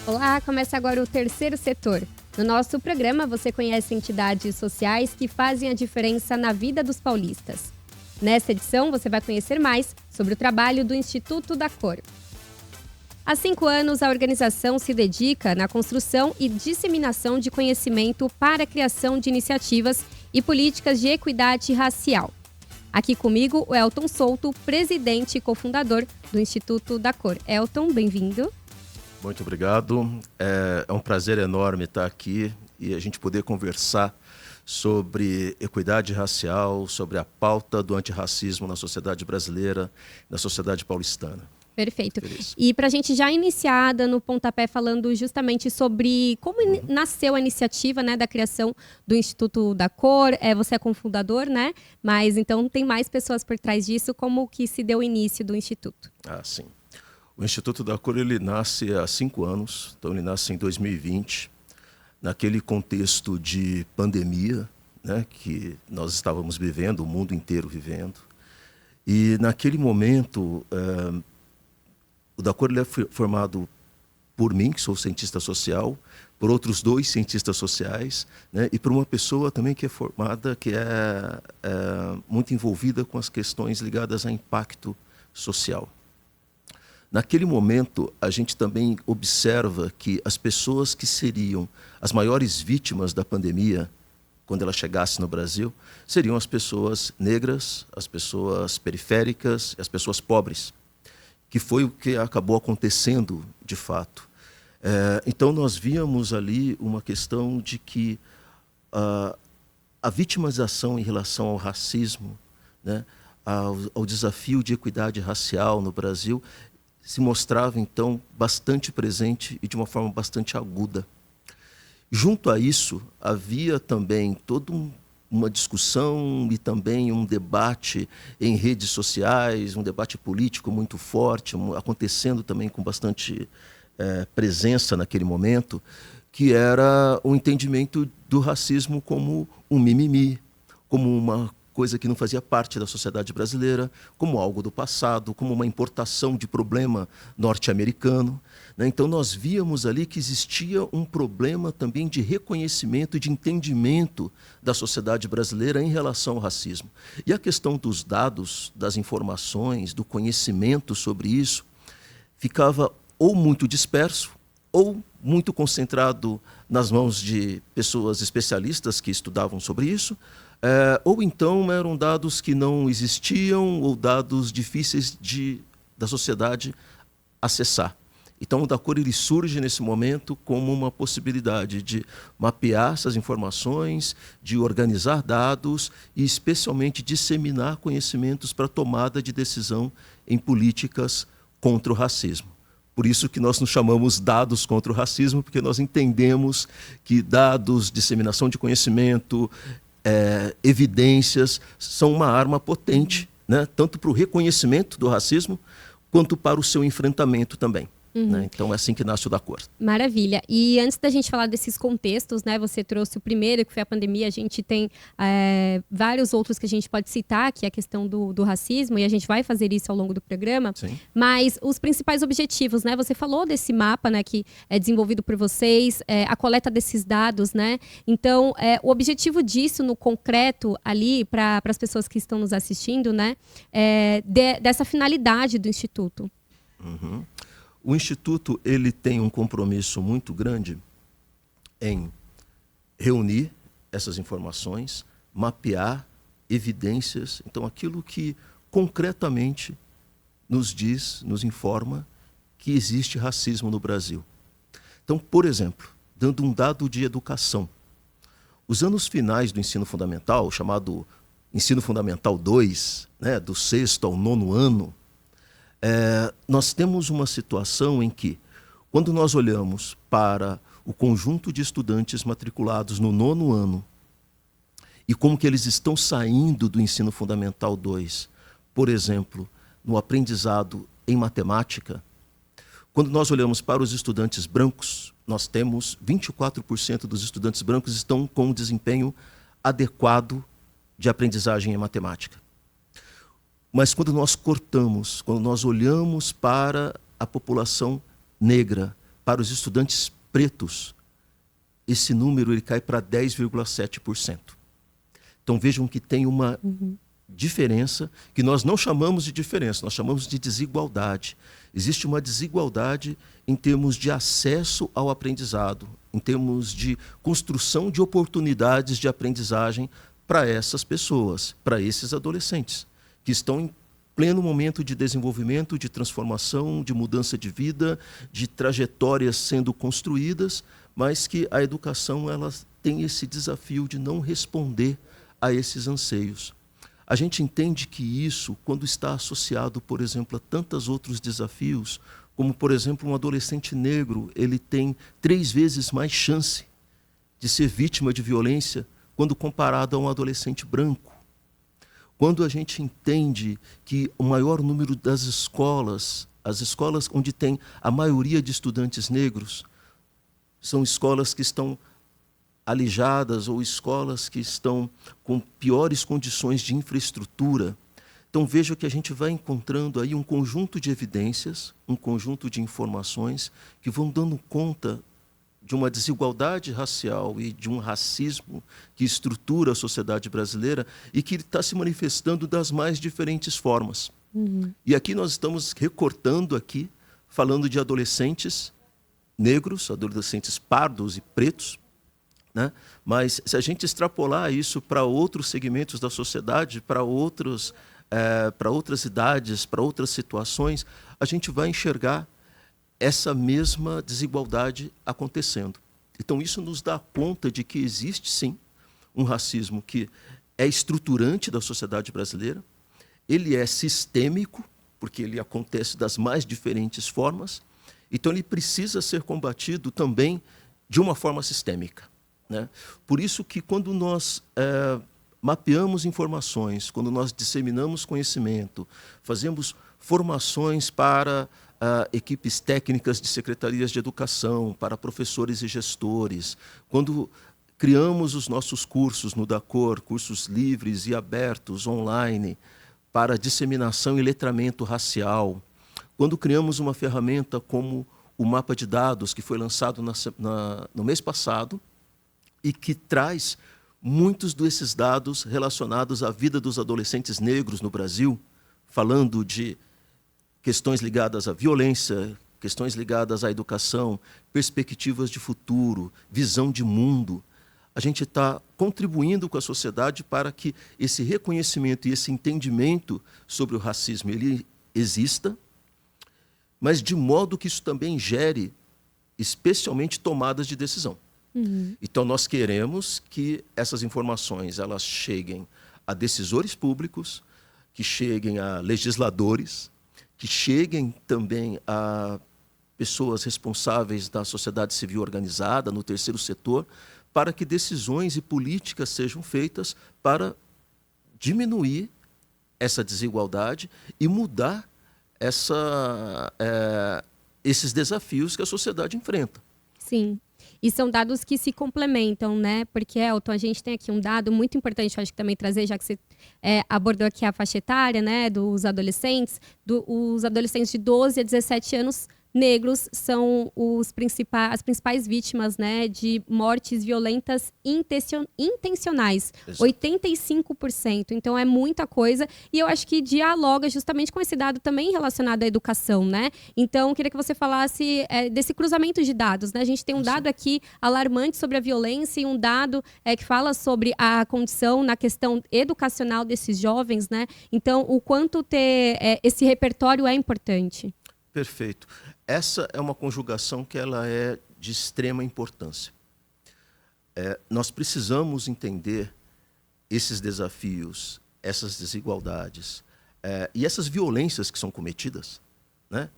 Olá, começa agora o Terceiro Setor. No nosso programa, você conhece entidades sociais que fazem a diferença na vida dos paulistas. Nesta edição, você vai conhecer mais sobre o trabalho do Instituto da Cor. Há 5 anos, a organização se dedica na construção e disseminação de conhecimento para a criação de iniciativas e políticas de equidade racial. Aqui comigo, o Elton Souto, presidente e cofundador do Instituto da Cor. Elton, bem-vindo. Muito obrigado. É um prazer enorme estar aqui e a gente poder conversar sobre equidade racial, sobre a pauta do antirracismo na sociedade brasileira, na sociedade paulistana. Perfeito. E para a gente já iniciar dando pontapé falando justamente sobre como nasceu a iniciativa, né, da criação do Instituto da Cor. Você é cofundador, né? Mas então tem mais pessoas por trás disso. Como que se deu o início do Instituto? Sim. O Instituto da Cor ele nasce há 5 anos, então ele nasce em 2020, naquele contexto de pandemia, né, que nós estávamos vivendo, o mundo inteiro vivendo. E naquele momento, o da Cor ele é formado por mim, que sou cientista social, por outros 2 cientistas sociais, né, e por uma pessoa também que é formada, que é muito envolvida com as questões ligadas a impacto social. Naquele momento, a gente também observa que as pessoas que seriam as maiores vítimas da pandemia, quando ela chegasse no Brasil, seriam as pessoas negras, as pessoas periféricas e as pessoas pobres, que foi o que acabou acontecendo de fato. Então, nós víamos ali uma questão de que a vitimização em relação ao racismo, né, ao desafio de equidade racial no Brasil, se mostrava, então, bastante presente e de uma forma bastante aguda. Junto a isso, havia também toda uma discussão e também um debate em redes sociais, um debate político muito forte, acontecendo também com bastante presença naquele momento, que era o entendimento do racismo como um mimimi, como uma coisa que não fazia parte da sociedade brasileira, como algo do passado, como uma importação de problema norte-americano, né? Então nós víamos ali que existia um problema também de reconhecimento e de entendimento da sociedade brasileira em relação ao racismo. E a questão dos dados, das informações, do conhecimento sobre isso, ficava ou muito disperso, ou muito concentrado nas mãos de pessoas especialistas que estudavam sobre isso, ou então eram dados que não existiam ou dados difíceis da sociedade acessar. Então, o da Cor ele surge nesse momento como uma possibilidade de mapear essas informações, de organizar dados e, especialmente, disseminar conhecimentos para tomada de decisão em políticas contra o racismo. Por isso que nós nos chamamos dados contra o racismo, porque nós entendemos que dados, disseminação de conhecimento, evidências são uma arma potente, né? Tanto para o reconhecimento do racismo quanto para o seu enfrentamento também. Né? Então é assim que nasce o da Cor. Maravilha. E antes da gente falar desses contextos, né, você trouxe o primeiro, que foi a pandemia. A gente tem vários outros que a gente pode citar, que é a questão do racismo, e a gente vai fazer isso ao longo do programa. Sim. Mas os principais objetivos, né? Você falou desse mapa, né, que é desenvolvido por vocês, a coleta desses dados, né? Então, o objetivo disso no concreto ali, para as pessoas que estão nos assistindo, né, dessa finalidade do Instituto. O Instituto ele tem um compromisso muito grande em reunir essas informações, mapear evidências, então aquilo que concretamente nos diz, nos informa que existe racismo no Brasil. Então, por exemplo, dando um dado de educação, os anos finais do ensino fundamental, chamado Ensino Fundamental 2, né, do 6º ao 9º ano, nós temos uma situação em que, quando nós olhamos para o conjunto de estudantes matriculados no 9º ano e como que eles estão saindo do ensino fundamental 2, por exemplo, no aprendizado em matemática, quando nós olhamos para os estudantes brancos, nós temos 24% dos estudantes brancos estão com um desempenho adequado de aprendizagem em matemática. Mas quando nós cortamos, quando nós olhamos para a população negra, para os estudantes pretos, esse número ele cai para 10,7%. Então vejam que tem uma diferença que nós não chamamos de diferença, nós chamamos de desigualdade. Existe uma desigualdade em termos de acesso ao aprendizado, em termos de construção de oportunidades de aprendizagem para essas pessoas, para esses adolescentes, que estão em pleno momento de desenvolvimento, de transformação, de mudança de vida, de trajetórias sendo construídas, mas que a educação ela tem esse desafio de não responder a esses anseios. A gente entende que isso, quando está associado, por exemplo, a tantos outros desafios, como, por exemplo, um adolescente negro, ele tem 3 vezes mais chance de ser vítima de violência quando comparado a um adolescente branco. Quando a gente entende que o maior número das escolas, as escolas onde tem a maioria de estudantes negros, são escolas que estão alijadas ou escolas que estão com piores condições de infraestrutura. Então veja que a gente vai encontrando aí um conjunto de evidências, um conjunto de informações que vão dando conta de uma desigualdade racial e de um racismo que estrutura a sociedade brasileira e que está se manifestando das mais diferentes formas. E aqui nós estamos recortando aqui, falando de adolescentes negros, adolescentes pardos e pretos, né? Mas se a gente extrapolar isso para outros segmentos da sociedade, para outras idades, para outras situações, a gente vai enxergar essa mesma desigualdade acontecendo. Então isso nos dá conta de que existe sim um racismo que é estruturante da sociedade brasileira, ele é sistêmico, porque ele acontece das mais diferentes formas, então ele precisa ser combatido também de uma forma sistêmica, né? Por isso que quando nós mapeamos informações, quando nós disseminamos conhecimento, fazemos formações para equipes técnicas de secretarias de educação, para professores e gestores, quando criamos os nossos cursos no DACOR, cursos livres e abertos, online, para disseminação e letramento racial, quando criamos uma ferramenta como o mapa de dados, que foi lançado no mês passado, e que traz muitos desses dados relacionados à vida dos adolescentes negros no Brasil, falando de questões ligadas à violência, questões ligadas à educação, perspectivas de futuro, visão de mundo. A gente está contribuindo com a sociedade para que esse reconhecimento e esse entendimento sobre o racismo ele exista, mas de modo que isso também gere, especialmente, tomadas de decisão. Então, nós queremos que essas informações elas cheguem a decisores públicos, que cheguem a legisladores, que cheguem também a pessoas responsáveis da sociedade civil organizada, no terceiro setor, para que decisões e políticas sejam feitas para diminuir essa desigualdade e mudar esses desafios que a sociedade enfrenta. Sim. E são dados que se complementam, né? Porque, Elton, a gente tem aqui um dado muito importante, eu acho que também trazer, já que você abordou aqui a faixa etária, né, dos adolescentes. Os adolescentes de 12 a 17 anos negros são as principais vítimas, né, de mortes violentas intencionais. Exato. 85%. Então, é muita coisa. E eu acho que dialoga justamente com esse dado também relacionado à educação, né? Então, eu queria que você falasse desse cruzamento de dados, né? A gente tem um dado aqui alarmante sobre a violência e um dado que fala sobre a condição na questão educacional desses jovens, né? Então, o quanto ter esse repertório é importante. Perfeito. Essa é uma conjugação que ela é de extrema importância. Nós precisamos entender esses desafios, essas desigualdades e essas violências que são cometidas, né,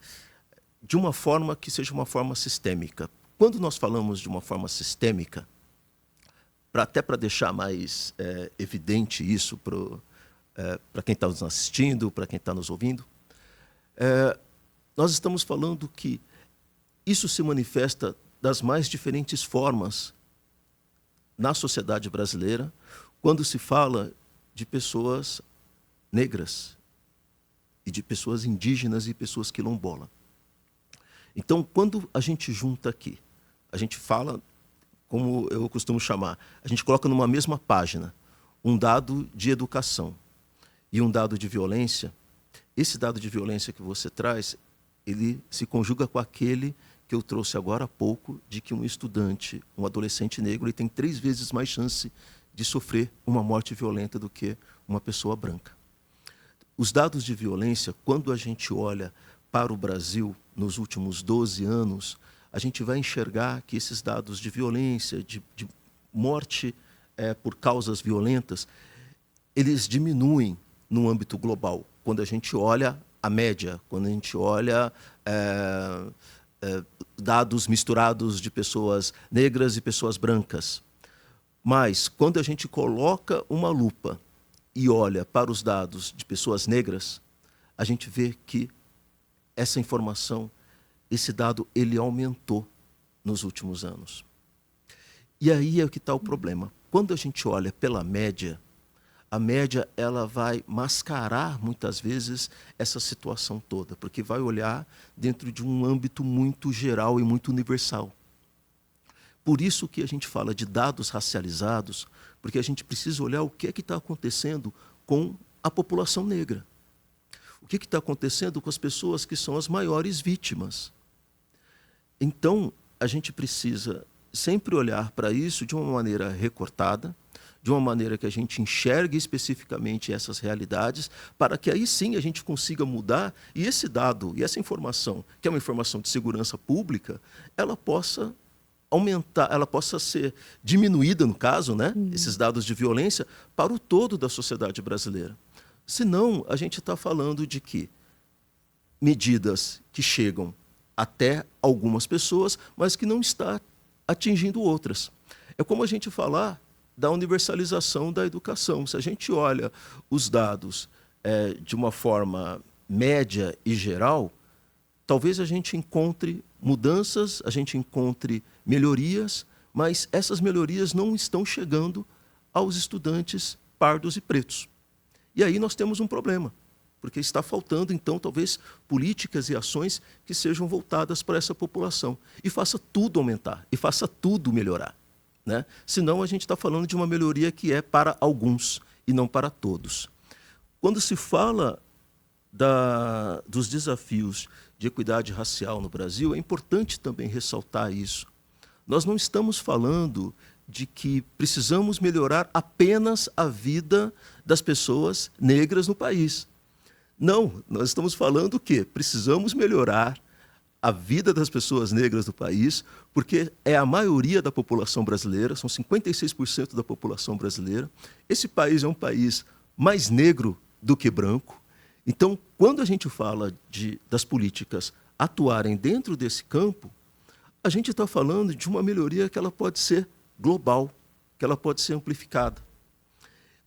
de uma forma que seja uma forma sistêmica. Quando nós falamos de uma forma sistêmica, até para deixar mais evidente isso para quem está nos assistindo, para quem está nos ouvindo, nós estamos falando que isso se manifesta das mais diferentes formas na sociedade brasileira quando se fala de pessoas negras e de pessoas indígenas e pessoas quilombolas. Então, quando a gente junta aqui, a gente fala, como eu costumo chamar, a gente coloca numa mesma página um dado de educação e um dado de violência. Esse dado de violência que você traz, ele se conjuga com aquele que eu trouxe agora há pouco, de que um estudante, um adolescente negro, ele tem 3 vezes mais chance de sofrer uma morte violenta do que uma pessoa branca. Os dados de violência, quando a gente olha para o Brasil nos últimos 12 anos, a gente vai enxergar que esses dados de violência, de morte por causas violentas, eles diminuem no âmbito global. Quando a gente olha a média, quando a gente olha dados misturados de pessoas negras e pessoas brancas. Mas, quando a gente coloca uma lupa e olha para os dados de pessoas negras, a gente vê que essa informação, esse dado, ele aumentou nos últimos anos. E aí é que está o problema. Quando a gente olha pela média, a média ela vai mascarar, muitas vezes, essa situação toda, porque vai olhar dentro de um âmbito muito geral e muito universal. Por isso que a gente fala de dados racializados, porque a gente precisa olhar o que é que está acontecendo com a população negra. O que está acontecendo com as pessoas que são as maiores vítimas. Então, a gente precisa sempre olhar para isso de uma maneira recortada, de uma maneira que a gente enxergue especificamente essas realidades, para que aí sim a gente consiga mudar e esse dado e essa informação, que é uma informação de segurança pública, ela possa aumentar, ela possa ser diminuída, no caso, né, esses dados de violência, para o todo da sociedade brasileira. Senão, a gente está falando de que medidas que chegam até algumas pessoas, mas que não está atingindo outras. É como a gente falar da universalização da educação. Se a gente olha os dados de uma forma média e geral, talvez a gente encontre mudanças, a gente encontre melhorias, mas essas melhorias não estão chegando aos estudantes pardos e pretos. E aí nós temos um problema, porque está faltando, então, talvez, políticas e ações que sejam voltadas para essa população. E faça tudo aumentar, e faça tudo melhorar. Né? Senão, a gente está falando de uma melhoria que é para alguns e não para todos. Quando se fala dos desafios de equidade racial no Brasil, é importante também ressaltar isso. Nós não estamos falando de que precisamos melhorar apenas a vida das pessoas negras no país. Não, nós estamos falando que precisamos melhorar a vida das pessoas negras no país, porque é a maioria da população brasileira, são 56% da população brasileira. Esse país é um país mais negro do que branco. Então, quando a gente fala das políticas atuarem dentro desse campo, a gente está falando de uma melhoria que ela pode ser global, que ela pode ser amplificada.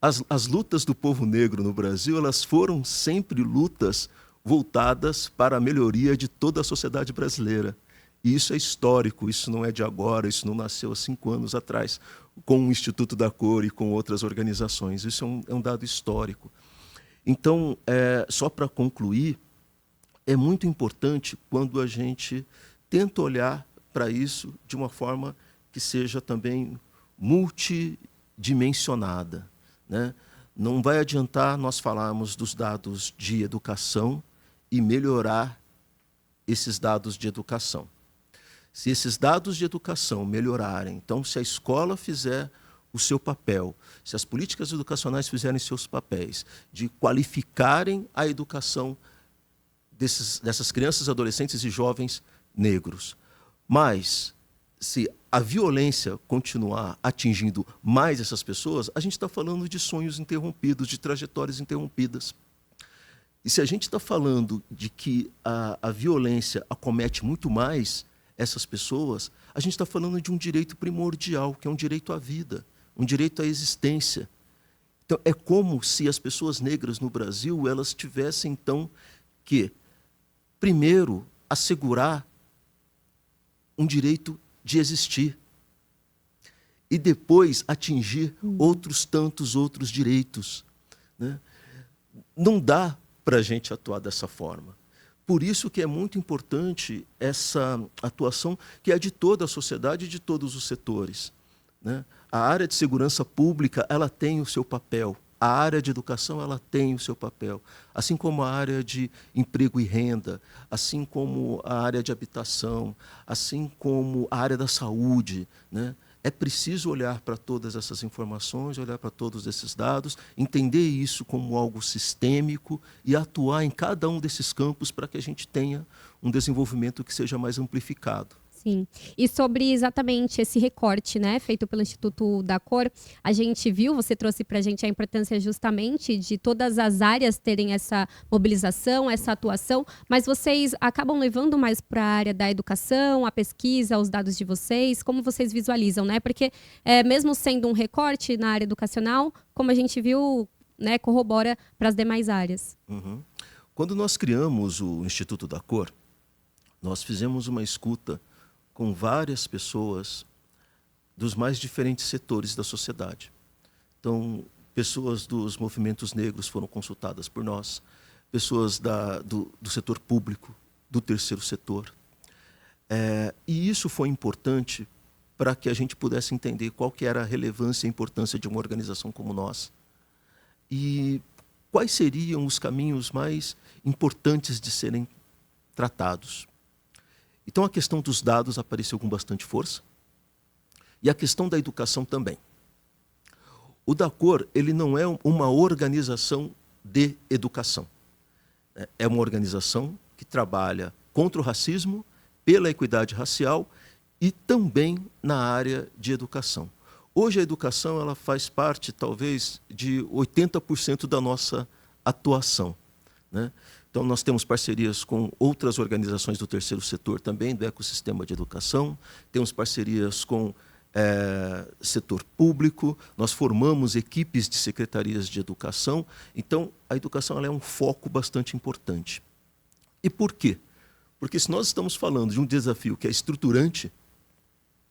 As lutas do povo negro no Brasil, elas foram sempre lutas voltadas para a melhoria de toda a sociedade brasileira. E isso é histórico, isso não é de agora, isso não nasceu há 5 anos atrás, com o Instituto da Cor e com outras organizações. Isso é um dado histórico. Então, só para concluir, é muito importante quando a gente tenta olhar para isso de uma forma que seja também multidimensionada, né? Não vai adiantar nós falarmos dos dados de educação e melhorar esses dados de educação. Se esses dados de educação melhorarem, então, se a escola fizer o seu papel, se as políticas educacionais fizerem seus papéis de qualificarem a educação dessas crianças, adolescentes e jovens negros, mas se a violência continuar atingindo mais essas pessoas, a gente está falando de sonhos interrompidos, de trajetórias interrompidas. E se a gente está falando de que a violência acomete muito mais essas pessoas, a gente está falando de um direito primordial, que é um direito à vida, um direito à existência. Então, é como se as pessoas negras no Brasil elas tivessem, então, que, primeiro, assegurar um direito de existir e depois atingir outros tantos outros direitos, né? Não dá para a gente atuar dessa forma, por isso que é muito importante essa atuação que é de toda a sociedade e de todos os setores, né? A área de segurança pública, ela tem o seu papel. A área de educação, ela tem o seu papel. Assim como a área de emprego e renda, assim como a área de habitação, assim como a área da saúde, né? É preciso olhar para todas essas informações, olhar para todos esses dados, entender isso como algo sistêmico e atuar em cada um desses campos para que a gente tenha um desenvolvimento que seja mais amplificado. Sim. E sobre exatamente esse recorte, né, feito pelo Instituto da Cor, a gente viu, você trouxe para a gente a importância justamente de todas as áreas terem essa mobilização, essa atuação, mas vocês acabam levando mais para a área da educação, a pesquisa, os dados de vocês, como vocês visualizam, né? Porque mesmo sendo um recorte na área educacional, como a gente viu, né, corrobora para as demais áreas. Uhum. Quando nós criamos o Instituto da Cor, nós fizemos uma escuta com várias pessoas dos mais diferentes setores da sociedade. Então, pessoas dos movimentos negros foram consultadas por nós, pessoas do setor público, do terceiro setor. E isso foi importante para que a gente pudesse entender qual que era a relevância e a importância de uma organização como nós. E quais seriam os caminhos mais importantes de serem tratados. Então, a questão dos dados apareceu com bastante força e a questão da educação também. O DACOR, ele não é uma organização de educação. É uma organização que trabalha contra o racismo, pela equidade racial e também na área de educação. Hoje a educação ela faz parte, talvez, de 80% da nossa atuação, né? Então, nós temos parcerias com outras organizações do terceiro setor também, do ecossistema de educação, temos parcerias com setor público, nós formamos equipes de secretarias de educação. Então, a educação ela é um foco bastante importante. E por quê? Porque se nós estamos falando de um desafio que é estruturante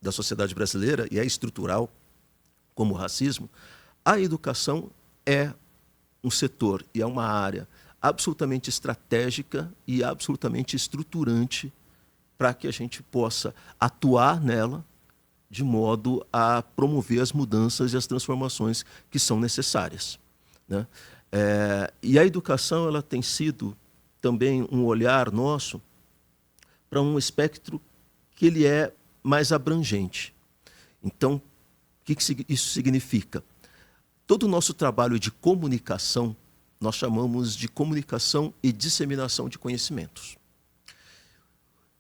da sociedade brasileira, e é estrutural, como o racismo, a educação é um setor e é uma área absolutamente estratégica e absolutamente estruturante para que a gente possa atuar nela de modo a promover as mudanças e as transformações que são necessárias, né? E a educação ela tem sido também um olhar nosso para um espectro que ele é mais abrangente. Então, o que isso significa? Todo o nosso trabalho de comunicação nós chamamos de comunicação e disseminação de conhecimentos.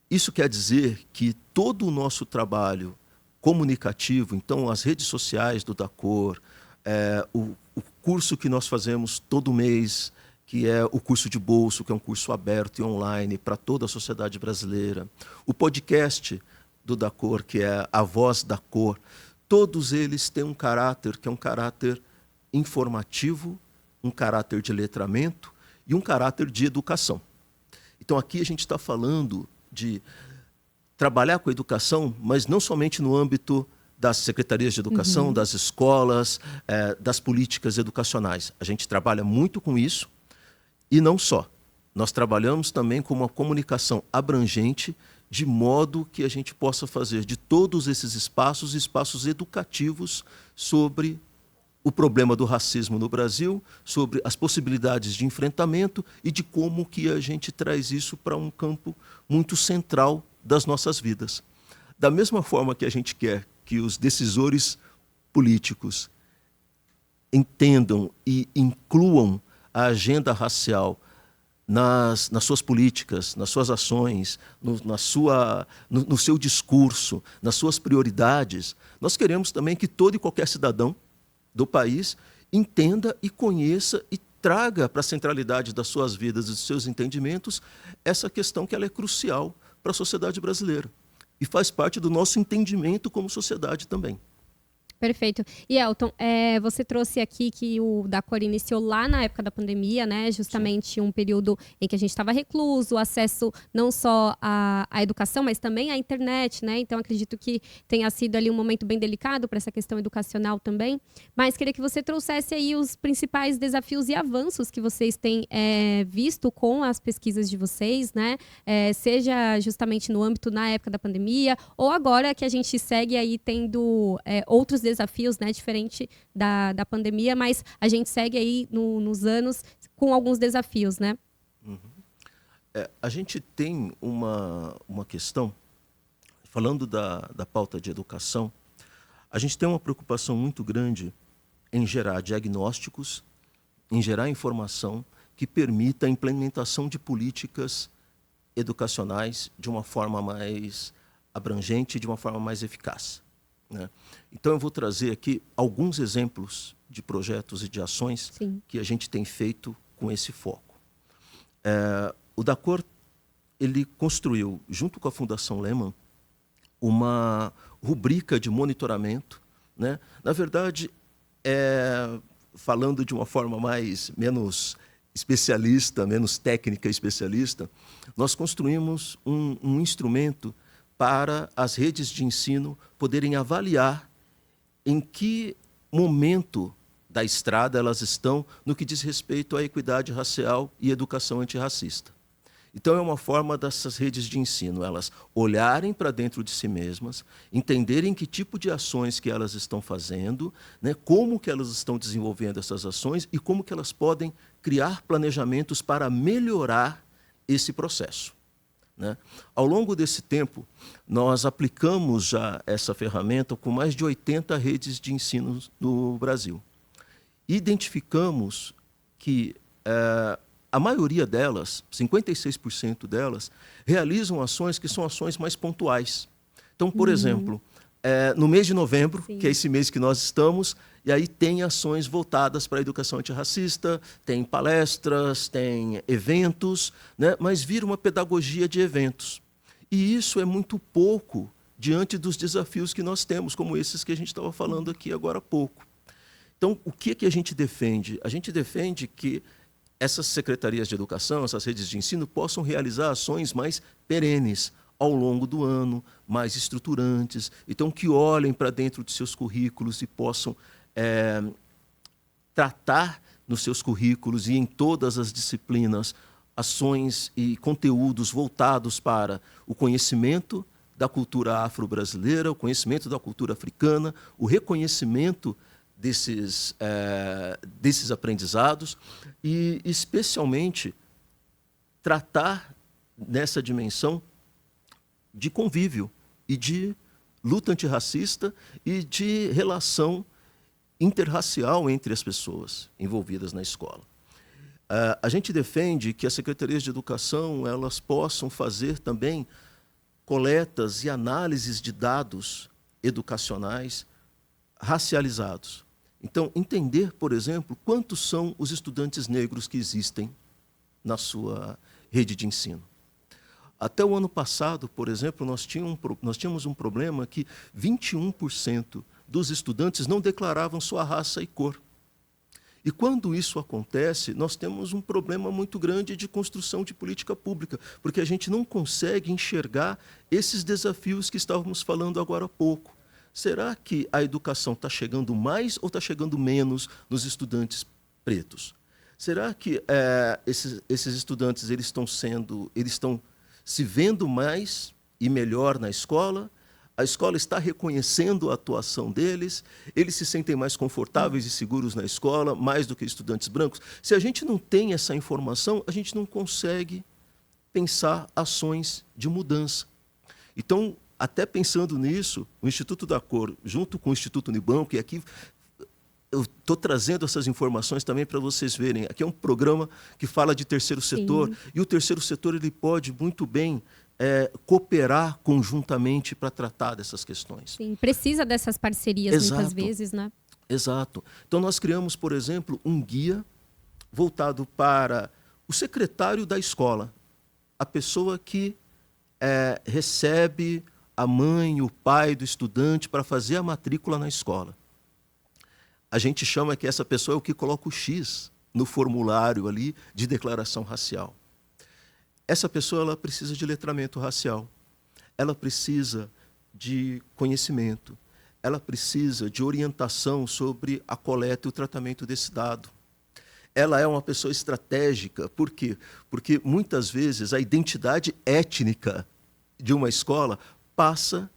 Isso quer dizer que todo o nosso trabalho comunicativo, então as redes sociais do DACOR, o curso que nós fazemos todo mês, que é o curso de bolso, que é um curso aberto e online para toda a sociedade brasileira, o podcast do DACOR, que é a voz da cor, todos eles têm um caráter que é um caráter informativo, um caráter de letramento e um caráter de educação. Então, aqui a gente está falando de trabalhar com a educação, mas não somente no âmbito das secretarias de educação, das escolas, das políticas educacionais. A gente trabalha muito com isso e não só. Nós trabalhamos também com uma comunicação abrangente, de modo que a gente possa fazer de todos esses espaços, espaços educativos sobre o problema do racismo no Brasil, sobre as possibilidades de enfrentamento e de como que a gente traz isso para um campo muito central das nossas vidas. Da mesma forma que a gente quer que os decisores políticos entendam e incluam a agenda racial nas suas políticas, nas suas ações, no seu discurso, nas suas prioridades, nós queremos também que todo e qualquer cidadão do país entenda e conheça e traga para a centralidade das suas vidas e dos seus entendimentos essa questão que ela é crucial para a sociedade brasileira e faz parte do nosso entendimento como sociedade também. Perfeito. E Elton, você trouxe aqui que o da Cor iniciou lá na época da pandemia, né? Justamente Sim. Um período em que a gente estava recluso, acesso não só à educação, mas também à internet, né? Então, acredito que tenha sido ali um momento bem delicado para essa questão educacional também. Mas queria que você trouxesse aí os principais desafios e avanços que vocês têm visto com as pesquisas de vocês, né? Seja justamente no âmbito na época da pandemia, ou agora que a gente segue aí tendo outros desafios, né, diferente da pandemia, mas a gente segue aí nos anos com alguns desafios, né? Uhum. A gente tem uma questão, falando da pauta de educação, a gente tem uma preocupação muito grande em gerar diagnósticos, em gerar informação que permita a implementação de políticas educacionais de uma forma mais abrangente, de uma forma mais eficaz, né? Então, eu vou trazer aqui alguns exemplos de projetos e de ações Sim. que a gente tem feito com esse foco. O Da Cor, ele construiu, junto com a Fundação Lehman, uma rubrica de monitoramento, né? Na verdade, falando de uma forma menos especialista, menos técnica e especialista, nós construímos um instrumento para as redes de ensino poderem avaliar em que momento da estrada elas estão no que diz respeito à equidade racial e educação antirracista. Então, é uma forma dessas redes de ensino, elas olharem para dentro de si mesmas, entenderem que tipo de ações que elas estão fazendo, né, como que elas estão desenvolvendo essas ações e como que elas podem criar planejamentos para melhorar esse processo, né? Ao longo desse tempo, nós aplicamos já essa ferramenta com mais de 80 redes de ensino no Brasil. Identificamos que a maioria delas, 56% delas, realizam ações que são ações mais pontuais. Então, por exemplo, no mês de novembro, Sim. que é esse mês que nós estamos, e aí tem ações voltadas para a educação antirracista, tem palestras, tem eventos, né? Mas vira uma pedagogia de eventos. E isso é muito pouco diante dos desafios que nós temos, como esses que a gente estava falando aqui agora há pouco. Então, o que a gente defende? A gente defende que essas secretarias de educação, essas redes de ensino, possam realizar ações mais perenes ao longo do ano, mais estruturantes, então que olhem para dentro de seus currículos e possam tratar nos seus currículos e em todas as disciplinas ações e conteúdos voltados para o conhecimento da cultura afro-brasileira, o conhecimento da cultura africana, o reconhecimento desses aprendizados e, especialmente, tratar nessa dimensão de convívio e de luta antirracista e de relação interracial entre as pessoas envolvidas na escola. A gente defende que as secretarias de educação elas possam fazer também coletas e análises de dados educacionais racializados. Então, entender, por exemplo, quantos são os estudantes negros que existem na sua rede de ensino. Até o ano passado, por exemplo, nós tínhamos um problema que 21% dos estudantes não declaravam sua raça e cor. E quando isso acontece, nós temos um problema muito grande de construção de política pública, porque a gente não consegue enxergar esses desafios que estávamos falando agora há pouco. Será que a educação está chegando mais ou está chegando menos nos estudantes pretos? Será que esses estudantes eles estão se vendo mais e melhor na escola? A escola está reconhecendo a atuação deles? Eles se sentem mais confortáveis e seguros na escola, mais do que estudantes brancos? Se a gente não tem essa informação, a gente não consegue pensar ações de mudança. Então, até pensando nisso, o Instituto Da Cor, junto com o Instituto Unibanco, e aqui eu estou trazendo essas informações também para vocês verem. Aqui é um programa que fala de terceiro setor, Sim. e o terceiro setor ele pode muito bem cooperar conjuntamente para tratar dessas questões. Sim, precisa dessas parcerias Exato. Muitas vezes, né? Exato. Então, nós criamos, por exemplo, um guia voltado para o secretário da escola, a pessoa que recebe a mãe, o pai do estudante para fazer a matrícula na escola. a gente chama que essa pessoa é o que coloca o X no formulário ali de declaração racial. Essa pessoa ela precisa de letramento racial, ela precisa de conhecimento, ela precisa de orientação sobre a coleta e o tratamento desse dado. Ela é uma pessoa estratégica, por quê? Porque muitas vezes a identidade étnica de uma escola passa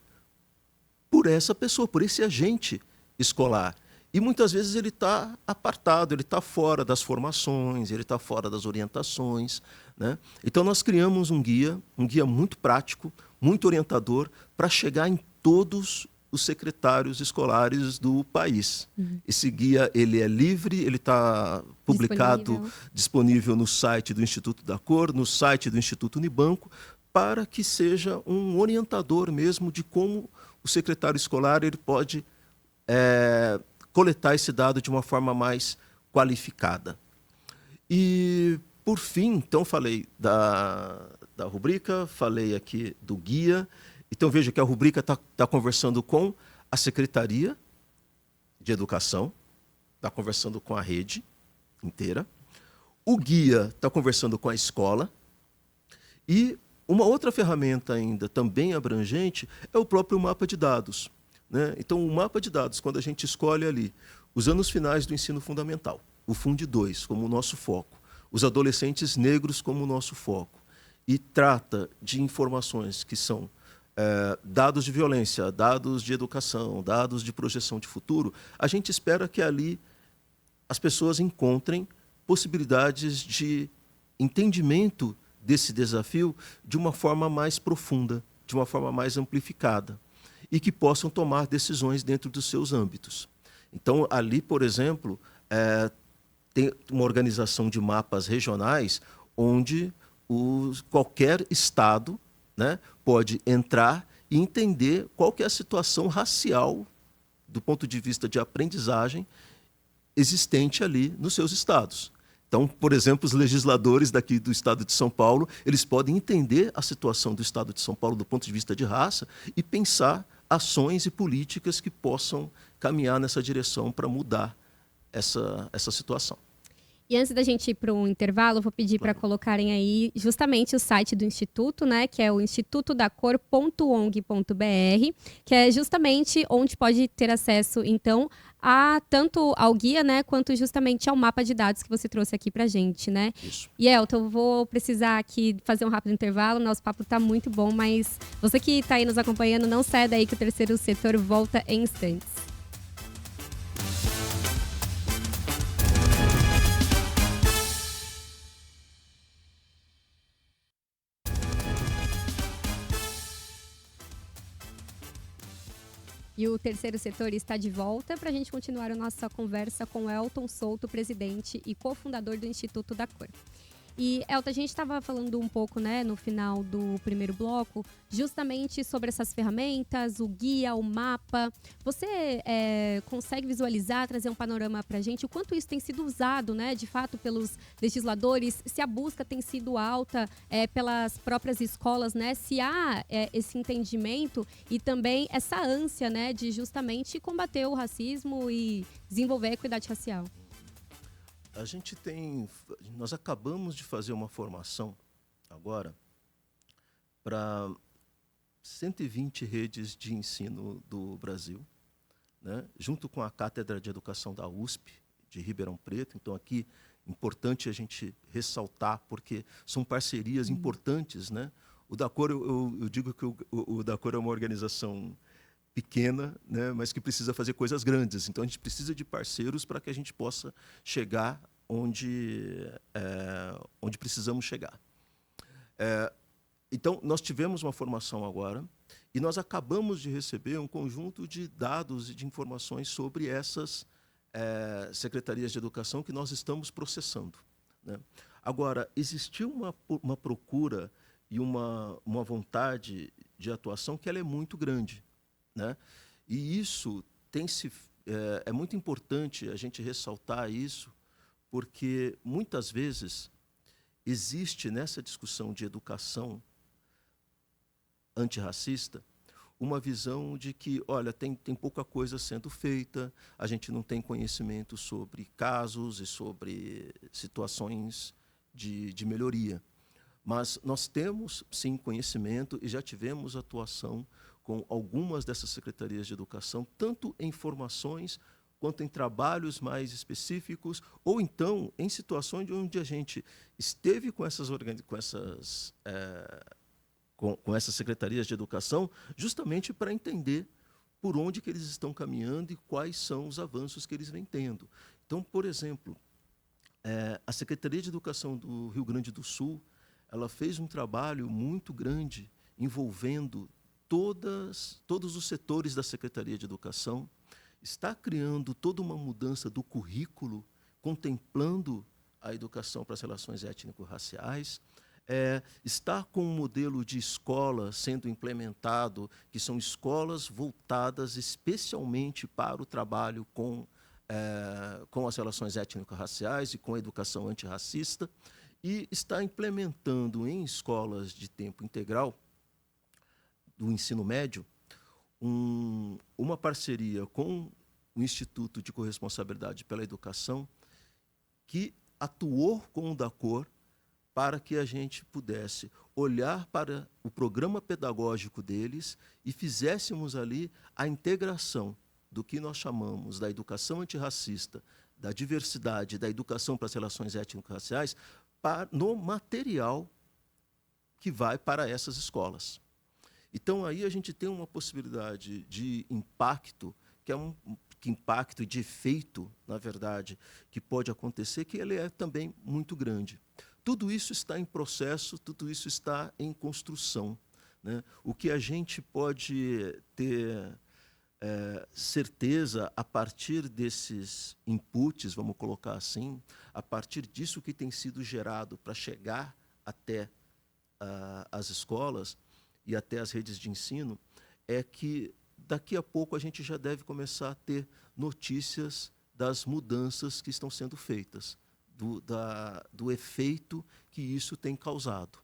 por essa pessoa, por esse agente escolar. E muitas vezes ele está apartado, ele está fora das formações, ele está fora das orientações, né? Então nós criamos um guia muito prático, muito orientador, para chegar em todos os secretários escolares do país. Esse guia ele é livre, ele está publicado, disponível no site do Instituto da Cor, no site do Instituto Unibanco, para que seja um orientador mesmo de como o secretário escolar ele pode coletar esse dado de uma forma mais qualificada. E, por fim, então, falei da rubrica, falei aqui do guia. Então, veja que a rubrica está conversando com a Secretaria de Educação, está conversando com a rede inteira. O guia está conversando com a escola. E uma outra ferramenta ainda também abrangente é o próprio mapa de dados, né? Então, o mapa de dados, quando a gente escolhe ali os anos finais do ensino fundamental, o Fund 2 como o nosso foco, os adolescentes negros como o nosso foco, e trata de informações que são dados de violência, dados de educação, dados de projeção de futuro, a gente espera que ali as pessoas encontrem possibilidades de entendimento desse desafio de uma forma mais profunda, de uma forma mais amplificada, e que possam tomar decisões dentro dos seus âmbitos. Então, ali, por exemplo, tem uma organização de mapas regionais onde qualquer estado, né, pode entrar e entender qual que é a situação racial, do ponto de vista de aprendizagem, existente ali nos seus estados. Então, por exemplo, os legisladores daqui do estado de São Paulo, eles podem entender a situação do estado de São Paulo do ponto de vista de raça e pensar ações e políticas que possam caminhar nessa direção para mudar essa situação. E antes da gente ir para um intervalo, eu vou pedir para colocarem aí justamente o site do Instituto, né, que é o institutodacor.ong.br, que é justamente onde pode ter acesso, então, tanto ao guia, né, quanto justamente ao mapa de dados que você trouxe aqui para a gente, né? Isso. E Elton, eu vou precisar aqui fazer um rápido intervalo, nosso papo está muito bom, mas você que está aí nos acompanhando, não sai daí que o terceiro setor volta em instantes. E o terceiro setor está de volta para a gente continuar a nossa conversa com Elton Souto, presidente e cofundador do Instituto da Cor. E, Elton, a gente estava falando um pouco, né, no final do primeiro bloco, justamente sobre essas ferramentas, o guia, o mapa. Você consegue visualizar, trazer um panorama para a gente, o quanto isso tem sido usado, né, de fato, pelos legisladores, se a busca tem sido alta pelas próprias escolas, né, se há esse entendimento e também essa ânsia, né, de justamente combater o racismo e desenvolver a equidade racial? Nós acabamos de fazer uma formação agora para 120 redes de ensino do Brasil, né, junto com a Cátedra de Educação da USP, de Ribeirão Preto. Então, aqui, importante a gente ressaltar, porque são parcerias importantes, né? O Dacor, eu digo que o Dacor é uma organização pequena, né, mas que precisa fazer coisas grandes. Então, a gente precisa de parceiros para que a gente possa chegar onde precisamos chegar. Então, nós tivemos uma formação agora e nós acabamos de receber um conjunto de dados e de informações sobre essas secretarias de educação que nós estamos processando, né? Agora, existiu uma procura e uma vontade de atuação que ela é muito grande, né? E isso é muito importante a gente ressaltar isso, porque muitas vezes existe nessa discussão de educação antirracista uma visão de que, olha, tem pouca coisa sendo feita, a gente não tem conhecimento sobre casos e sobre situações de melhoria. Mas nós temos, sim, conhecimento e já tivemos atuação com algumas dessas secretarias de educação, tanto em formações quanto em trabalhos mais específicos, ou então em situações onde a gente esteve com essas secretarias de educação, justamente para entender por onde que eles estão caminhando e quais são os avanços que eles vêm tendo. Então, por exemplo, a Secretaria de Educação do Rio Grande do Sul, ela fez um trabalho muito grande envolvendo todos os setores da Secretaria de Educação, está criando toda uma mudança do currículo, contemplando a educação para as relações étnico-raciais, está com um modelo de escola sendo implementado, que são escolas voltadas especialmente para o trabalho com as relações étnico-raciais e com a educação antirracista, e está implementando em escolas de tempo integral do ensino médio uma parceria com o Instituto de Corresponsabilidade pela Educação, que atuou com o DACOR para que a gente pudesse olhar para o programa pedagógico deles e fizéssemos ali a integração do que nós chamamos da educação antirracista, da diversidade, da educação para as relações étnico-raciais, no material que vai para essas escolas. Então, aí a gente tem uma possibilidade de impacto, que é impacto e de efeito, na verdade, que pode acontecer, que ele é também muito grande. Tudo isso está em processo, tudo isso está em construção, né? O que a gente pode ter certeza a partir desses inputs, vamos colocar assim, a partir disso que tem sido gerado para chegar até as escolas e até as redes de ensino, é que daqui a pouco a gente já deve começar a ter notícias das mudanças que estão sendo feitas, do efeito que isso tem causado.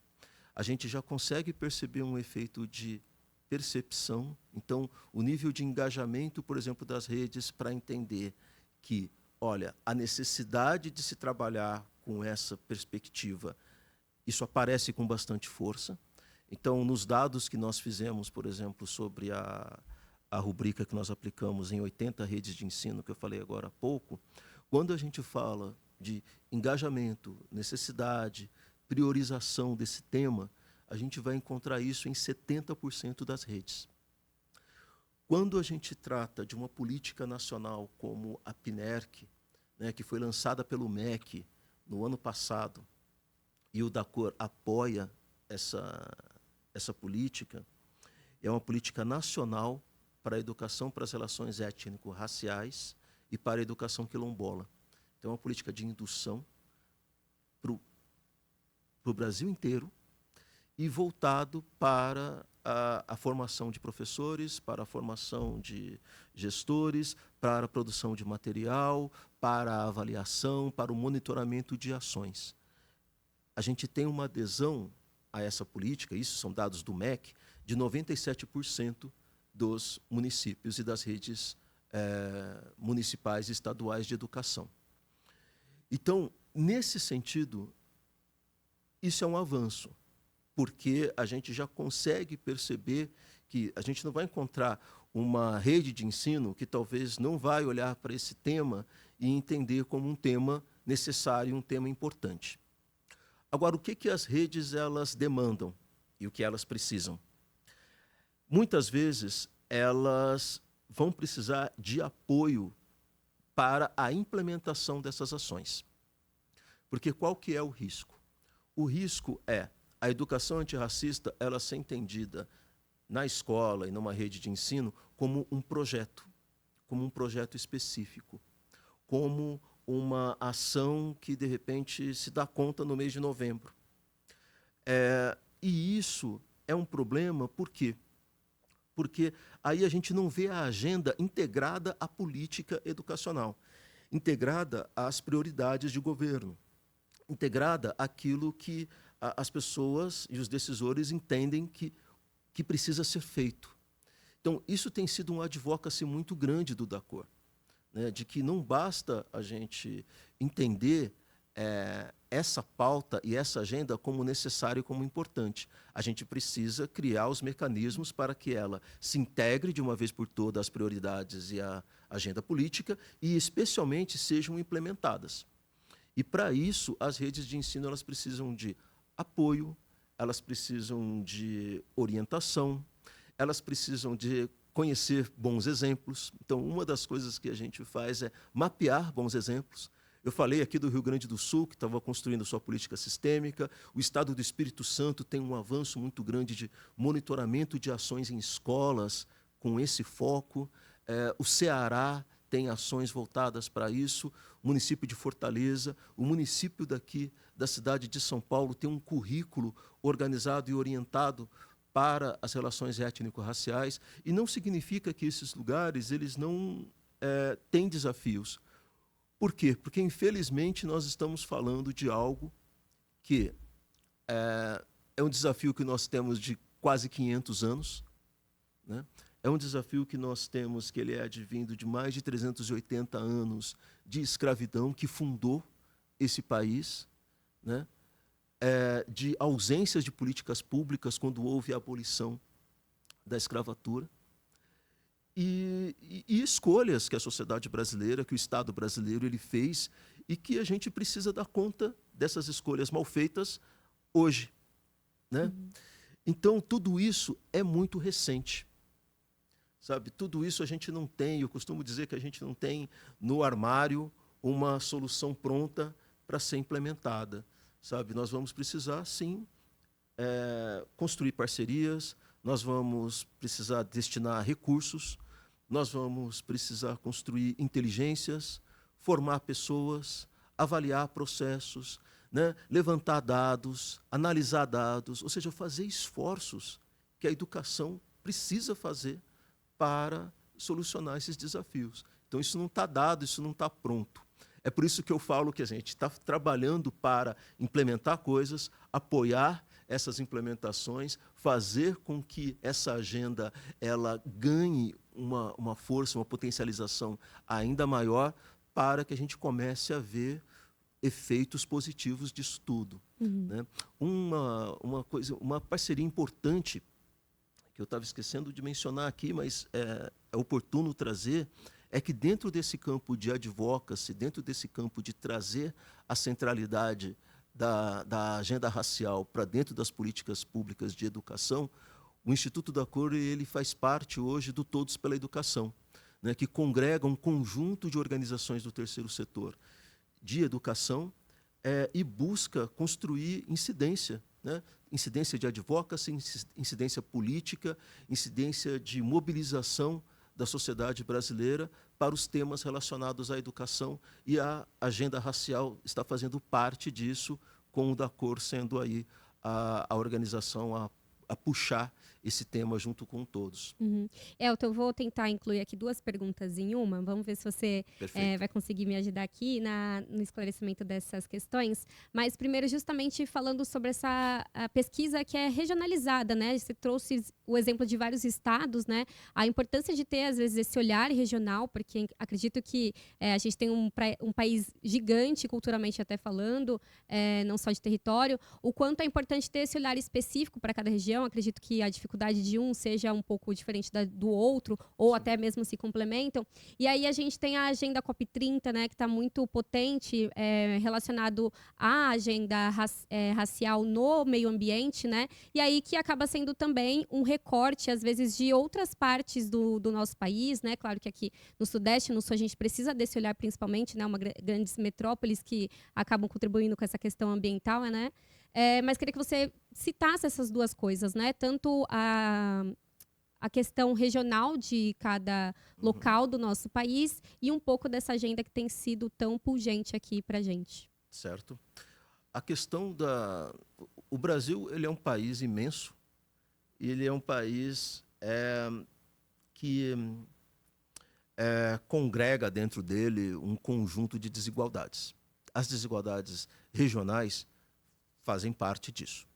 A gente já consegue perceber um efeito de percepção, então o nível de engajamento, por exemplo, das redes para entender que, olha, a necessidade de se trabalhar com essa perspectiva, isso aparece com bastante força. Então, nos dados que nós fizemos, por exemplo, sobre a rubrica que nós aplicamos em 80 redes de ensino, que eu falei agora há pouco, quando a gente fala de engajamento, necessidade, priorização desse tema, a gente vai encontrar isso em 70% das redes. Quando a gente trata de uma política nacional como a PNERC, né, que foi lançada pelo MEC no ano passado, e o DACOR apoia essa política, é uma política nacional para a educação para as relações étnico-raciais e para a educação quilombola. Então, é uma política de indução para o Brasil inteiro e voltado para a formação de professores, para a formação de gestores, para a produção de material, para a avaliação, para o monitoramento de ações. A gente tem uma adesão a essa política, isso são dados do MEC, de 97% dos municípios e das redes municipais e estaduais de educação. Então, nesse sentido, isso é um avanço, porque a gente já consegue perceber que a gente não vai encontrar uma rede de ensino que talvez não vai olhar para esse tema e entender como um tema necessário, um tema importante. Agora, o que as redes elas demandam e o que elas precisam? Muitas vezes, elas vão precisar de apoio para a implementação dessas ações. Porque qual que é o risco? O risco é a educação antirracista ela ser entendida na escola e numa rede de ensino como um projeto específico, como uma ação que, de repente, se dá conta no mês de novembro. E isso é um problema, por quê? Porque aí a gente não vê a agenda integrada à política educacional, integrada às prioridades de governo, integrada àquilo que as pessoas e os decisores entendem que precisa ser feito. Então, isso tem sido um advocacy muito grande do DACOR, né, de que não basta a gente entender essa pauta e essa agenda como necessária e como importante. A gente precisa criar os mecanismos para que ela se integre de uma vez por todas às prioridades e à agenda política e, especialmente, sejam implementadas. E, para isso, as redes de ensino elas precisam de apoio, elas precisam de orientação, elas precisam de conhecer bons exemplos. Então, uma das coisas que a gente faz é mapear bons exemplos. Eu falei aqui do Rio Grande do Sul, que estava construindo sua política sistêmica. O Estado do Espírito Santo tem um avanço muito grande de monitoramento de ações em escolas com esse foco. O Ceará tem ações voltadas para isso. O município de Fortaleza, o município daqui da cidade de São Paulo tem um currículo organizado e orientado para as relações étnico-raciais. E não significa que esses lugares eles não têm desafios. Por quê? Porque, infelizmente, nós estamos falando de algo que é um desafio que nós temos de quase 500 anos, né? É um desafio que nós temos que ele é advindo de mais de 380 anos de escravidão que fundou esse país, né? De ausências de políticas públicas quando houve a abolição da escravatura. E escolhas que a sociedade brasileira, que o Estado brasileiro ele fez e que a gente precisa dar conta dessas escolhas mal feitas hoje, né? Uhum. Então, tudo isso é muito recente, sabe? Tudo isso a gente não tem, eu costumo dizer que a gente não tem no armário uma solução pronta para ser implementada, sabe? Nós vamos precisar, sim, construir parcerias, nós vamos precisar destinar recursos, nós vamos precisar construir inteligências, formar pessoas, avaliar processos, né? Levantar dados, analisar dados, ou seja, fazer esforços que a educação precisa fazer para solucionar esses desafios. Então, isso não está dado, isso não está pronto. É por isso que eu falo que a gente está trabalhando para implementar coisas, apoiar essas implementações, fazer com que essa agenda ela ganhe uma força, uma potencialização ainda maior para que a gente comece a ver efeitos positivos disso tudo. Uhum. Né? Uma parceria importante que eu estava esquecendo de mencionar aqui, mas é oportuno trazer, é que dentro desse campo de advocacy, dentro desse campo de trazer a centralidade da agenda racial para dentro das políticas públicas de educação, o Instituto DACOR ele faz parte hoje do Todos pela Educação, né, que congrega um conjunto de organizações do terceiro setor de educação e busca construir incidência, né? Incidência de advocacy, incidência política, incidência de mobilização da sociedade brasileira para os temas relacionados à educação, e a agenda racial está fazendo parte disso, com o DACOR sendo aí a organização a puxar esse tema junto com todos. Uhum. Elton, eu vou tentar incluir aqui duas perguntas em uma. Vamos ver se você vai conseguir me ajudar aqui no esclarecimento dessas questões. Mas primeiro, justamente falando sobre essa pesquisa que é regionalizada, né? Você trouxe o exemplo de vários estados, né? A importância de ter, às vezes, esse olhar regional, porque acredito que a gente tem um país gigante, culturalmente até falando, não só de território, o quanto é importante ter esse olhar específico para cada região. Acredito que a dificuldade de um seja um pouco diferente do outro, ou até mesmo se complementam. E aí a gente tem a agenda COP30, né, que está muito potente, relacionado à agenda racial no meio ambiente, né? E aí que acaba sendo também um recorte, às vezes, de outras partes do nosso país, né? Claro que aqui no Sudeste, no Sul, a gente precisa desse olhar principalmente, né? Grandes metrópoles que acabam contribuindo com essa questão ambiental, né? Mas queria que você citasse essas duas coisas, né? Tanto a questão regional de cada local do nosso país e um pouco dessa agenda que tem sido tão pungente aqui para a gente. Certo. A questão o Brasil ele é um país imenso, e ele é um país que congrega dentro dele um conjunto de desigualdades. As desigualdades regionais fazem parte disso.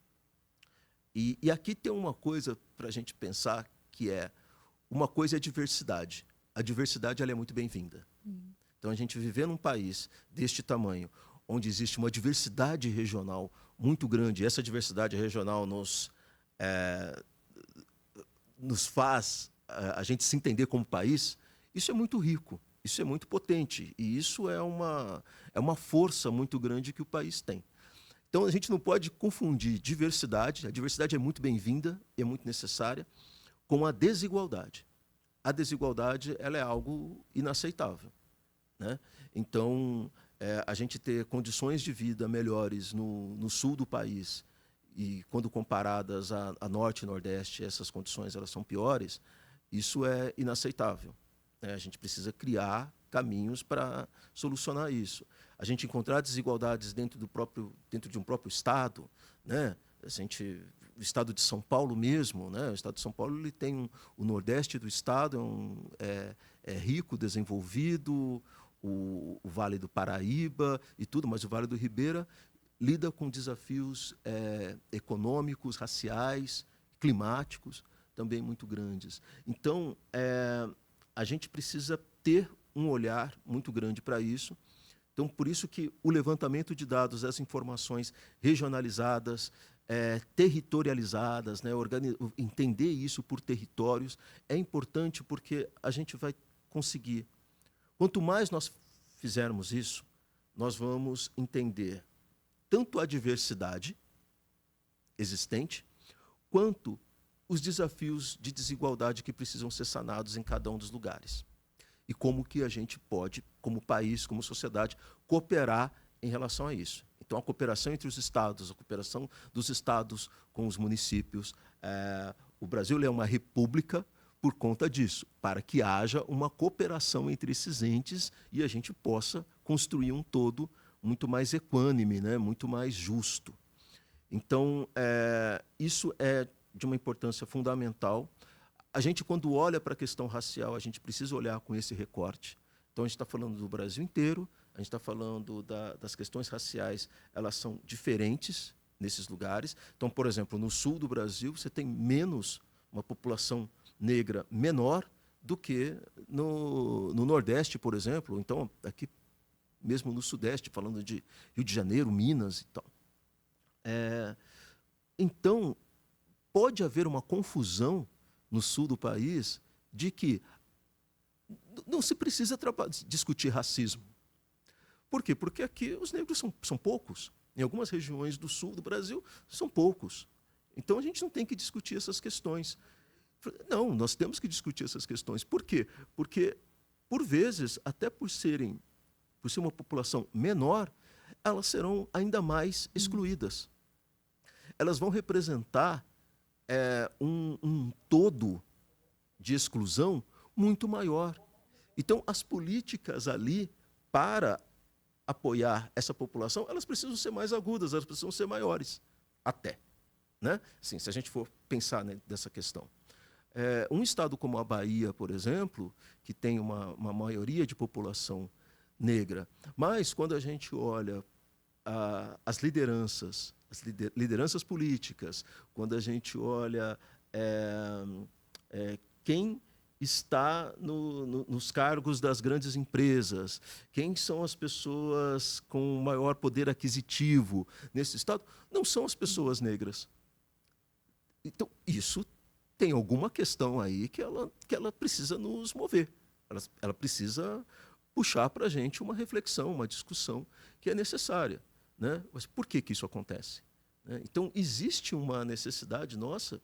E aqui tem uma coisa para a gente pensar, que é uma coisa é diversidade. A diversidade ela é muito bem-vinda. Então, a gente viver num país deste tamanho, onde existe uma diversidade regional muito grande, essa diversidade regional nos faz a gente se entender como país, isso é muito rico, isso é muito potente, e isso é uma força muito grande que o país tem. Então, a gente não pode confundir diversidade, a diversidade é muito bem-vinda e é muito necessária, com a desigualdade. A desigualdade ela é algo inaceitável, né? Então, a gente ter condições de vida melhores no sul do país, e quando comparadas a norte e nordeste, essas condições elas são piores, isso é inaceitável, né? A gente precisa criar caminhos para solucionar isso. A gente encontrar desigualdades dentro de um próprio estado, né? O estado de São Paulo mesmo, né? O estado de São Paulo ele tem o nordeste do estado é rico, desenvolvido, o Vale do Paraíba e tudo, mas o Vale do Ribeira lida com desafios econômicos, raciais, climáticos também muito grandes. Então, a gente precisa ter um olhar muito grande para isso. Então, por isso que o levantamento de dados, as informações regionalizadas, territorializadas, né, entender isso por territórios, é importante porque a gente vai conseguir. Quanto mais nós fizermos isso, nós vamos entender tanto a diversidade existente, quanto os desafios de desigualdade que precisam ser sanados em cada um dos lugares. E como que a gente pode, como país, como sociedade, cooperar em relação a isso. Então, a cooperação entre os estados, a cooperação dos estados com os municípios. O Brasil é uma república por conta disso, para que haja uma cooperação entre esses entes e a gente possa construir um todo muito mais equânime, né? Muito mais justo. Então, isso é de uma importância fundamental. A gente, quando olha para a questão racial, a gente precisa olhar com esse recorte. Então, a gente está falando do Brasil inteiro, a gente está falando das questões raciais, elas são diferentes nesses lugares. Então, por exemplo, no sul do Brasil, você tem uma população negra menor do que no Nordeste, por exemplo. Então, aqui mesmo no Sudeste, falando de Rio de Janeiro, Minas e tal. Então, pode haver uma confusão no sul do país de que não se precisa discutir racismo. Por quê? Porque aqui os negros são poucos. Em algumas regiões do sul do Brasil, são poucos. Então, a gente não tem que discutir essas questões. Não, nós temos que discutir essas questões. Por quê? Porque, por vezes, até por ser uma população menor, elas serão ainda mais excluídas. Elas vão representar um todo de exclusão muito maior. Então, as políticas ali para apoiar essa população, elas precisam ser mais agudas, elas precisam ser maiores, até. Né? Sim, se a gente for pensar, né, dessa questão. Um estado como a Bahia, por exemplo, que tem uma maioria de população negra, mas quando a gente olha as lideranças políticas, quando a gente olha quem está nos cargos das grandes empresas, quem são as pessoas com maior poder aquisitivo nesse estado, não são as pessoas negras. Então, isso tem alguma questão aí que ela precisa nos mover. Ela precisa puxar para a gente uma reflexão, uma discussão que é necessária. Né? Mas por que isso acontece? Então, existe uma necessidade nossa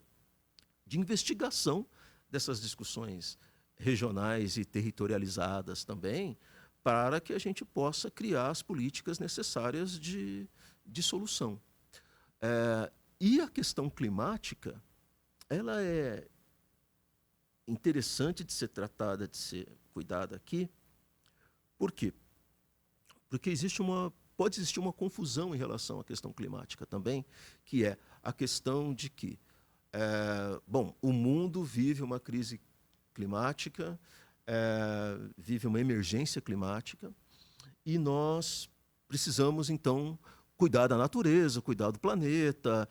de investigação dessas discussões regionais e territorializadas também, para que a gente possa criar as políticas necessárias de solução. E a questão climática, ela é interessante de ser tratada, de ser cuidada aqui. Por quê? Porque pode existir uma confusão em relação à questão climática também, que é a questão de que, o mundo vive uma crise climática, vive uma emergência climática, e nós precisamos, então, cuidar da natureza, cuidar do planeta,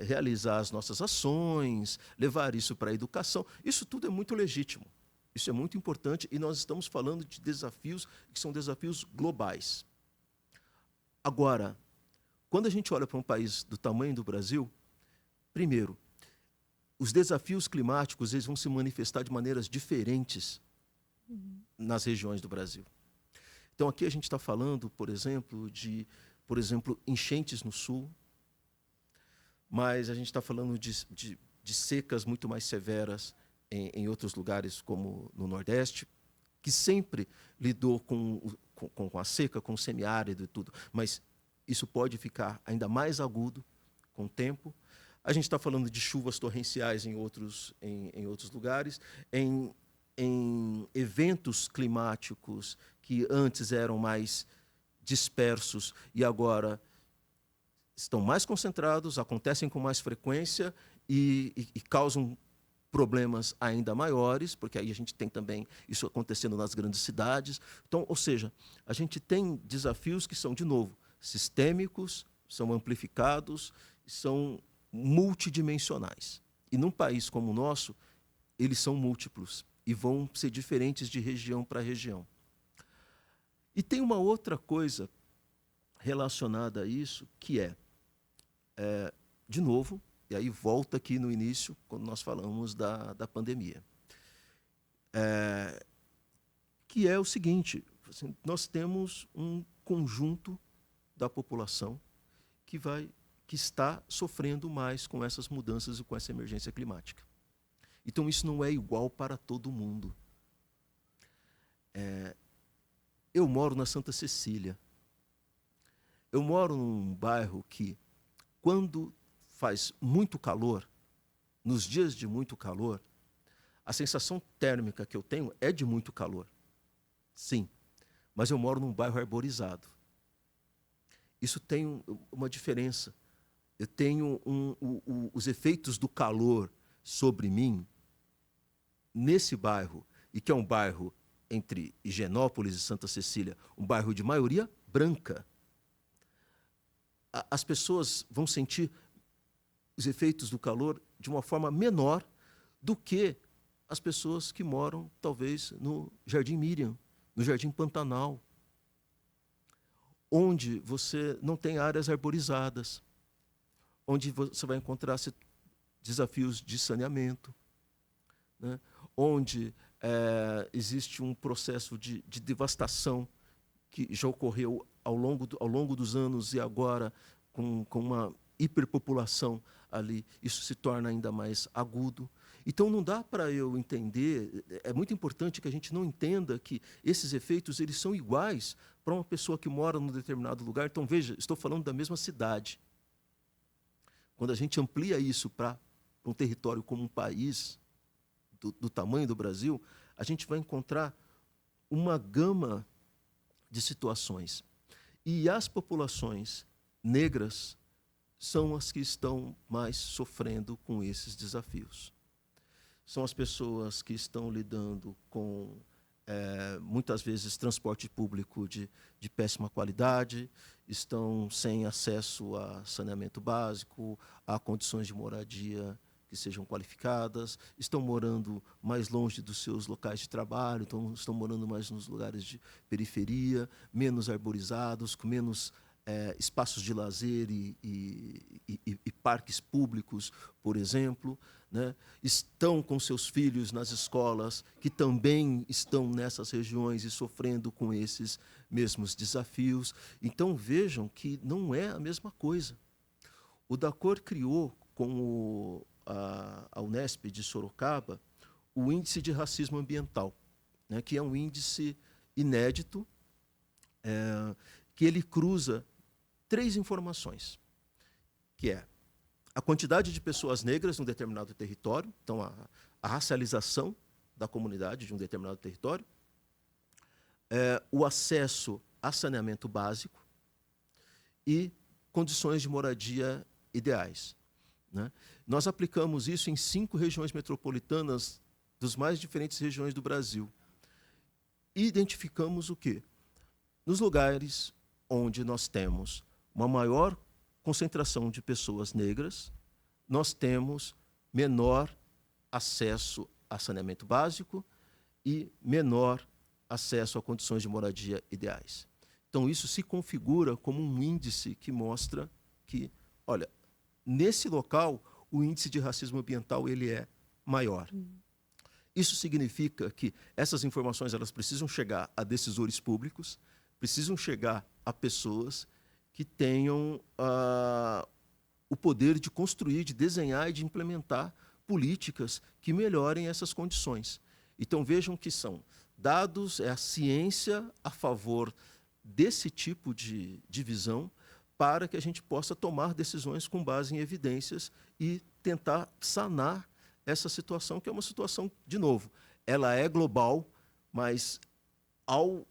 realizar as nossas ações, levar isso para a educação. Isso tudo é muito legítimo. Isso é muito importante e nós estamos falando de desafios que são desafios globais. Agora, quando a gente olha para um país do tamanho do Brasil, primeiro, os desafios climáticos eles vão se manifestar de maneiras diferentes nas regiões do Brasil. Então, aqui a gente está falando, por exemplo, de enchentes no sul, mas a gente está falando de secas muito mais severas em outros lugares, como no Nordeste, que sempre lidou com a seca, com o semiárido e tudo, mas isso pode ficar ainda mais agudo com o tempo. A gente está falando de chuvas torrenciais em outros lugares, em eventos climáticos que antes eram mais dispersos e agora estão mais concentrados, acontecem com mais frequência e causam problemas ainda maiores, porque aí a gente tem também isso acontecendo nas grandes cidades. Então, ou seja, a gente tem desafios que são, de novo, sistêmicos, são amplificados, são multidimensionais. E num país como o nosso, eles são múltiplos e vão ser diferentes de região para região. E tem uma outra coisa relacionada a isso, que de novo, e aí volta aqui no início, quando nós falamos da pandemia, que é o seguinte, assim, nós temos um conjunto da população que está sofrendo mais com essas mudanças e com essa emergência climática. Então, isso não é igual para todo mundo. Eu moro na Santa Cecília. Eu moro num bairro que, quando faz muito calor, nos dias de muito calor, a sensação térmica que eu tenho é de muito calor. Sim, mas eu moro num bairro arborizado. Isso tem uma diferença. Eu tenho os efeitos do calor sobre mim nesse bairro, e que é um bairro entre Higienópolis e Santa Cecília, um bairro de maioria branca. As pessoas vão sentir os efeitos do calor de uma forma menor do que as pessoas que moram, talvez, no Jardim Miriam, no Jardim Pantanal, onde você não tem áreas arborizadas, onde você vai encontrar desafios de saneamento, né? Onde existe um processo de devastação que já ocorreu ao longo dos anos e agora com uma hiperpopulação ali, isso se torna ainda mais agudo. Então não dá para eu entender, é muito importante que a gente não entenda que esses efeitos eles são iguais para uma pessoa que mora num determinado lugar. Então veja, estou falando da mesma cidade. Quando a gente amplia isso para um território como um país, do tamanho do Brasil, a gente vai encontrar uma gama de situações. E as populações negras são as que estão mais sofrendo com esses desafios. São as pessoas que estão lidando com, muitas vezes, transporte público de péssima qualidade, estão sem acesso a saneamento básico, a condições de moradia que sejam qualificadas, estão morando mais longe dos seus locais de trabalho, então estão morando mais nos lugares de periferia, menos arborizados, com menos espaços de lazer e parques públicos, por exemplo, né? Estão com seus filhos nas escolas, que também estão nessas regiões e sofrendo com esses mesmos desafios. Então vejam que não é a mesma coisa. O Dacor criou com a Unesp de Sorocaba o Índice de Racismo Ambiental, né? Que é um índice inédito, que ele cruza 3 informações, que é a quantidade de pessoas negras num determinado território, então a racialização da comunidade de um determinado território, o acesso a saneamento básico e condições de moradia ideais, né? Nós aplicamos isso em 5 regiões metropolitanas das mais diferentes regiões do Brasil. E identificamos o quê? Nos lugares onde nós temos uma maior concentração de pessoas negras, nós temos menor acesso a saneamento básico e menor acesso a condições de moradia ideais. Então, isso se configura como um índice que mostra que, olha, nesse local, o índice de racismo ambiental ele é maior. Isso significa que essas informações elas precisam chegar a decisores públicos, precisam chegar a pessoas que tenham o poder de construir, de desenhar e de implementar políticas que melhorem essas condições. Então vejam que são dados, é a ciência a favor desse tipo de visão para que a gente possa tomar decisões com base em evidências e tentar sanar essa situação, que é uma situação, de novo, ela é global, mas ao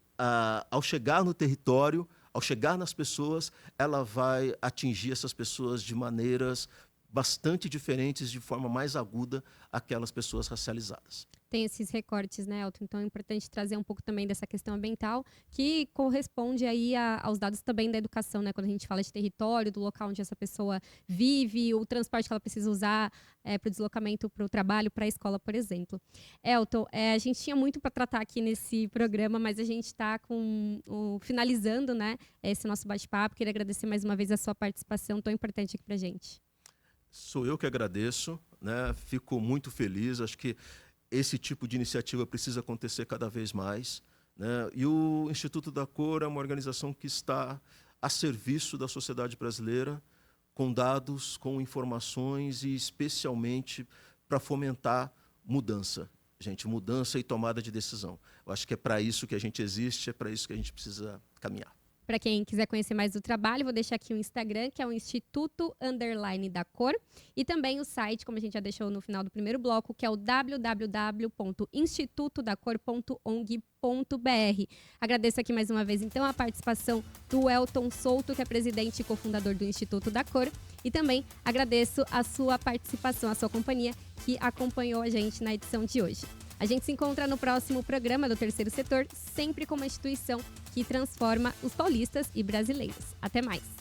chegar no território, ao chegar nas pessoas, ela vai atingir essas pessoas de maneiras bastante diferentes, de forma mais aguda, aquelas pessoas racializadas. Tem esses recortes, né, Elton? Então é importante trazer um pouco também dessa questão ambiental, que corresponde aí aos dados também da educação, né? Quando a gente fala de território, do local onde essa pessoa vive, o transporte que ela precisa usar para o deslocamento para o trabalho, para a escola, por exemplo. Elton, a gente tinha muito para tratar aqui nesse programa, mas a gente está finalizando, né, esse nosso bate-papo. Queria agradecer mais uma vez a sua participação tão importante aqui para a gente. Sou eu que agradeço, né? Fico muito feliz, acho que esse tipo de iniciativa precisa acontecer cada vez mais, né? E o Instituto da Cor é uma organização que está a serviço da sociedade brasileira, com dados, com informações e especialmente para fomentar mudança. Gente, mudança e tomada de decisão. Eu acho que é para isso que a gente existe, é para isso que a gente precisa caminhar. Para quem quiser conhecer mais do trabalho, vou deixar aqui o Instagram, que é o Instituto_da Cor, e também o site, como a gente já deixou no final do primeiro bloco, que é o www.institutodacor.ong.br. Agradeço aqui mais uma vez, então, a participação do Elton Souto, que é presidente e cofundador do Instituto da Cor, e também agradeço a sua participação, a sua companhia, que acompanhou a gente na edição de hoje. A gente se encontra no próximo programa do Terceiro Setor, sempre com uma instituição que transforma os paulistas e brasileiros. Até mais!